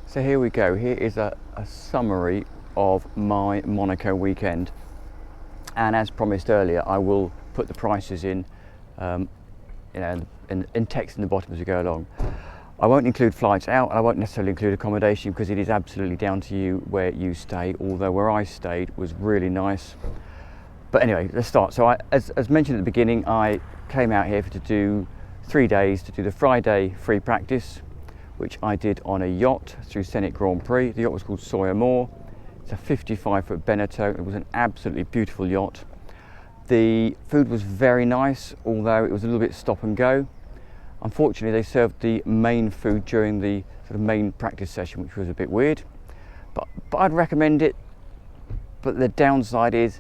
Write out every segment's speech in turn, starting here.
So here we go. Here is a summary of my Monaco weekend, and as promised earlier, I will put the prices in, in text in the bottom as we go along. I won't include flights out, and I won't necessarily include accommodation because it is absolutely down to you where you stay. Although where I stayed was really nice. But anyway, let's start. So as mentioned at the beginning, I came out here to do 3 days to do the Friday free practice, which I did on a yacht through Monaco Grand Prix. The yacht was called Sawyer Moore. It's a 55-foot Beneteau. It was an absolutely beautiful yacht. The food was very nice, although it was a little bit stop and go. Unfortunately, they served the main food during the sort of main practice session, which was a bit weird. But I'd recommend it. But the downside is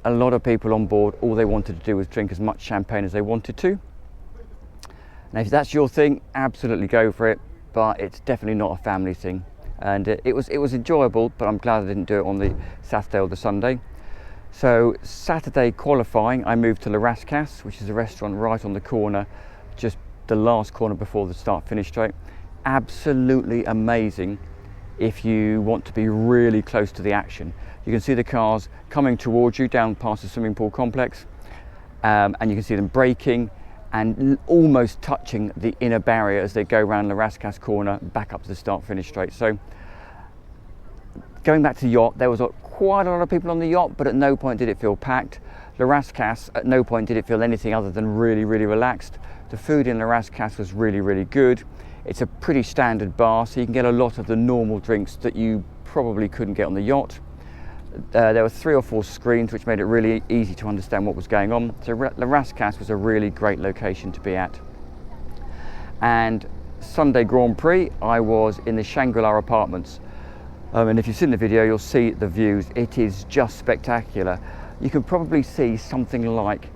a lot of people on board, all they wanted to do was drink as much champagne as they wanted to. Now, if that's your thing, absolutely go for it, but it's definitely not a family thing. And it was enjoyable, but I'm glad I didn't do it on the Saturday or the Sunday. So Saturday qualifying, I moved to Rascasse, which is a restaurant right on the corner, just the last corner before the start-finish straight. Absolutely amazing if you want to be really close to the action. You can see the cars coming towards you down past the swimming pool complex, and you can see them braking and almost touching the inner barrier as they go around the Rascasse corner back up to the start-finish straight. So going back to the yacht, there was quite a lot of people on the yacht, but at no point did it feel packed. The Rascasse, at no point did it feel anything other than really, really relaxed. The food in the Rascasse was really, really good. It's a pretty standard bar, so you can get a lot of the normal drinks that you probably couldn't get on the yacht. There were 3 or 4 screens, which made it really easy to understand what was going on. So the Rascasse was a really great location to be at. And Sunday Grand Prix, I was in the Shangri-La apartments. And if you've seen the video, you'll see the views. It is just spectacular. You can probably see something like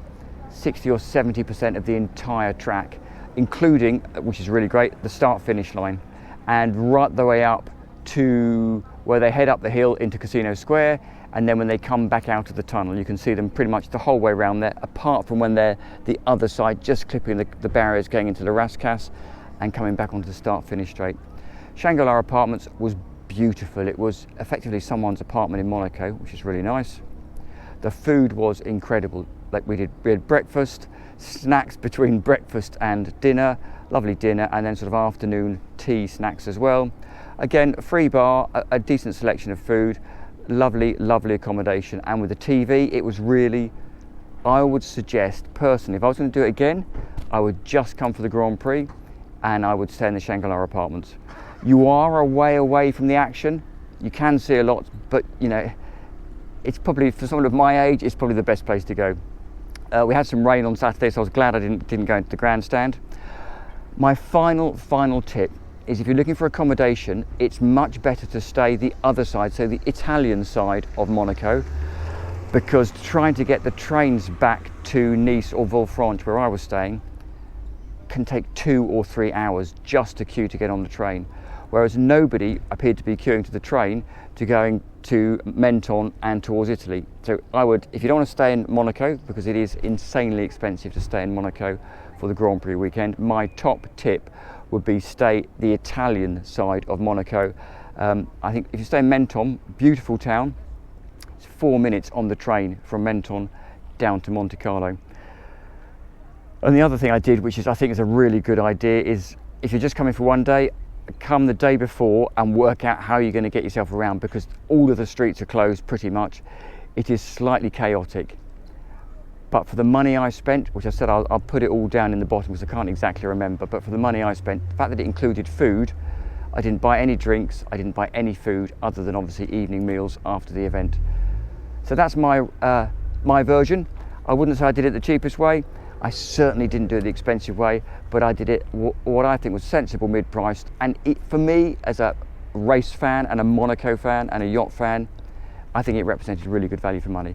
60 or 70% of the entire track, including, which is really great, the start-finish line, and right the way up to where they head up the hill into Casino Square, and then when they come back out of the tunnel, you can see them pretty much the whole way around there, apart from when they're the other side, just clipping the barriers going into the Rascasse and coming back onto the start-finish straight. Shangri-La Apartments was beautiful. It was effectively someone's apartment in Monaco, which is really nice. The food was incredible. Like we had breakfast, snacks between breakfast and dinner, lovely dinner, and then sort of afternoon tea snacks as well. Again, a free bar, a decent selection of food, lovely, lovely accommodation. And with the TV, it was really, I would suggest personally, if I was going to do it again, I would just come for the Grand Prix and I would stay in the Shangri-La Apartments. You are a way away from the action. You can see a lot, but you know, it's probably, for someone of my age, it's probably the best place to go. We had some rain on Saturday, so I was glad I didn't go into the grandstand. My final tip is if you're looking for accommodation, it's much better to stay the other side, so the Italian side of Monaco, because trying to get the trains back to Nice or Villefranche, where I was staying, can take 2 or 3 hours just to queue to get on the train. Whereas nobody appeared to be queuing to the train to going to Menton and towards Italy. So I would, if you don't want to stay in Monaco, because it is insanely expensive to stay in Monaco for the Grand Prix weekend, my top tip would be stay the Italian side of Monaco. I think if you stay in Menton, beautiful town, it's 4 minutes on the train from Menton down to Monte-Carlo. And the other thing I did, which I think is a really good idea, is if you're just coming for 1 day, come the day before and work out how you're going to get yourself around, because all of the streets are closed pretty much. It is slightly chaotic. But for the money I spent, which I said I'll put it all down in the bottom because I can't exactly remember, but for the money I spent, the fact that it included food, I didn't buy any drinks, I didn't buy any food other than obviously evening meals after the event. So that's my version. I wouldn't say I did it the cheapest way. I certainly didn't do it the expensive way, but I did it what I think was sensible, mid-priced. And for me, as a race fan and a Monaco fan and a yacht fan, I think it represented really good value for money.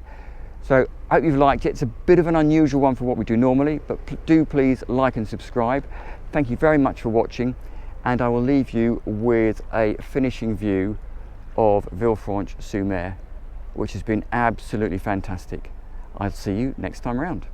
So I hope you've liked it. It's a bit of an unusual one for what we do normally, but do please like and subscribe. Thank you very much for watching, and I will leave you with a finishing view of Villefranche-sur-Mer, which has been absolutely fantastic. I'll see you next time round.